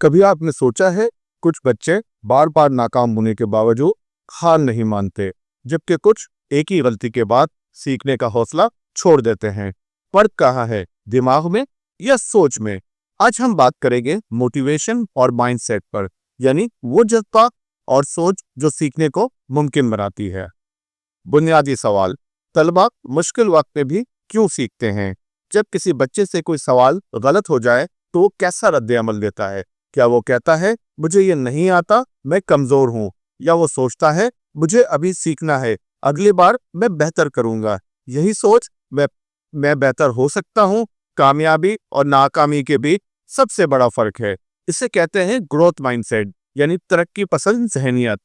कभी आपने सोचा है, कुछ बच्चे बार बार नाकाम होने के बावजूद हार नहीं मानते, जबकि कुछ एक ही गलती के बाद सीखने का हौसला छोड़ देते हैं। फर्क कहाँ है, दिमाग में या सोच में? आज हम बात करेंगे मोटिवेशन और माइंडसेट पर, यानी वो जज्बा और सोच जो सीखने को मुमकिन बनाती है। बुनियादी सवाल: तलबा मुश्किल वक्त में भी क्यों सीखते हैं? जब किसी बच्चे से कोई सवाल गलत हो जाए तो वो कैसा रद्द अमल देता है? क्या वो कहता है मुझे ये नहीं आता, मैं कमजोर हूँ, या वो सोचता है मुझे अभी सीखना है, अगली बार मैं बेहतर करूंगा? यही सोच मैं बेहतर हो सकता हूँ कामयाबी और नाकामी के बीच सबसे बड़ा फर्क है। इसे कहते हैं ग्रोथ माइंडसेट, यानी तरक्की पसंद जहनियत।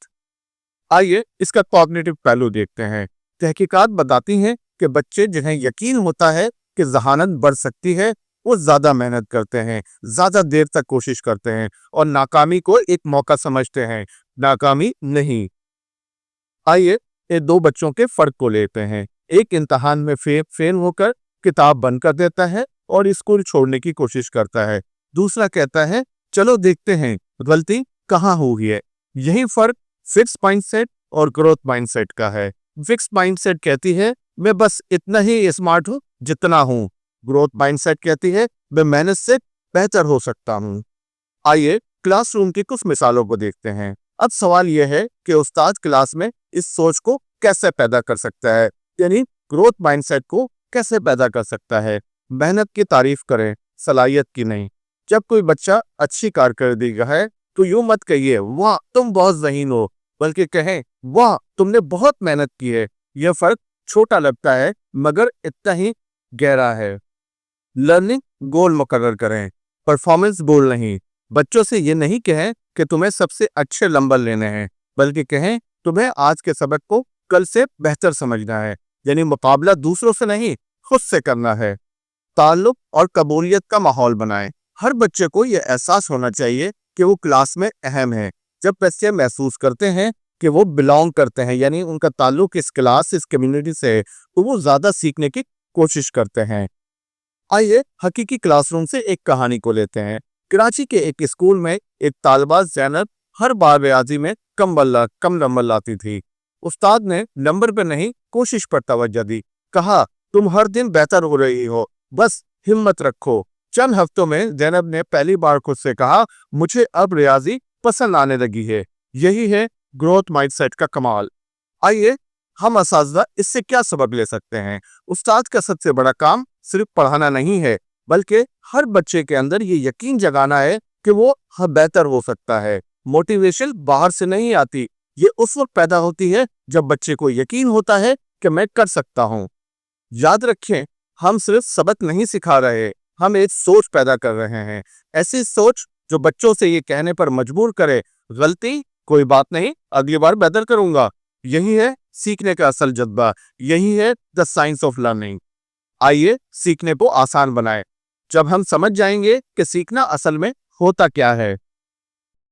आइए इसका कॉग्निटिव पहलू देखते हैं। तहकीकात बताती हैं कि बच्चे जिन्हें यकीन होता है कि जहानत बढ़ सकती है, वो ज्यादा मेहनत करते हैं, ज्यादा देर तक कोशिश करते हैं और नाकामी को एक मौका समझते हैं, नाकामी नहीं। आइए ये दो बच्चों के फर्क को लेते हैं। एक इम्तिहान में फेल होकर किताब बंद कर देता है और स्कूल छोड़ने की कोशिश करता है। दूसरा कहता है चलो देखते हैं गलती कहाँ हुई है। यही फर्क फिक्स माइंडसेट और ग्रोथ माइंडसेट का है। फिक्स माइंडसेट कहती है मैं बस इतना ही स्मार्ट हूँ जितना हूँ। ग्रोथ माइंडसेट कहती है मैं मेहनत से बेहतर हो सकता हूँ। आइए क्लासरूम की कुछ मिसालों को देखते हैं। अब सवाल यह है कि उस्ताद क्लास में इस सोच को कैसे पैदा कर सकता है, यानी ग्रोथ माइंडसेट को कैसे पैदा कर सकता है। मेहनत की तारीफ करें, सलाहियत की नहीं। जब कोई बच्चा अच्छी कारकर्दगी का है तो यूं मत कहिए वाह तुम बहुत ज़हीन हो, बल्कि कहें वाह तुमने बहुत मेहनत की है। यह फर्क छोटा लगता है मगर इतना ही गहरा है। लर्निंग गोल मुकर्रर करें, परफॉर्मेंस गोल नहीं। बच्चों से ये नहीं कहें कि तुम्हें सबसे अच्छे नंबर लेने हैं, बल्कि कहें तुम्हें आज के सबक को कल से बेहतर समझना है, यानी मुकाबला दूसरों से नहीं खुद से करना है। ताल्लुक और कबूलियत का माहौल बनाएं। हर बच्चे को यह एहसास होना चाहिए कि वो क्लास में अहम है। जब बच्चे महसूस करते हैं कि वो बिलोंग करते हैं, यानी उनका ताल्लुक इस क्लास इस कम्युनिटी से है, तो वो ज्यादा सीखने की कोशिश करते हैं। आइए हकीकी क्लासरूम से एक कहानी को लेते हैं। कराची के एक स्कूल में एक तालबा ज़ैनब हर बार रियाजी में कम नंबर लाती थी। उस्ताद ने नंबर पर नहीं कोशिश पर तवज्जो दी। कहा तुम हर दिन बेहतर हो रही हो, बस हिम्मत रखो। चंद हफ्तों में ज़ैनब ने पहली बार खुद से कहा मुझे अब रियाजी पसंद आने लगी है। यही है ग्रोथ माइंडसेट का कमाल। आइए हम असातिज़ा इससे क्या सबक ले सकते हैं। उस्ताद का सबसे बड़ा काम सिर्फ पढ़ाना नहीं है, बल्कि हर बच्चे के अंदर ये यकीन जगाना है कि वो बेहतर हो सकता है। मोटिवेशन बाहर से नहीं आती, ये उस वक्त पैदा होती है जब बच्चे को यकीन होता है कि मैं कर सकता हूँ। याद रखें, हम सिर्फ सबक नहीं सिखा रहे, हम एक सोच पैदा कर रहे हैं। ऐसी सोच जो बच्चों से ये कहने पर मजबूर करे गलती कोई बात नहीं, अगली बार बेहतर करूंगा। यही है सीखने का असल जज्बा, यही है द साइंस ऑफ लर्निंग। आइए सीखने को आसान बनाएं। जब हम समझ जाएंगे कि सीखना असल में होता क्या है,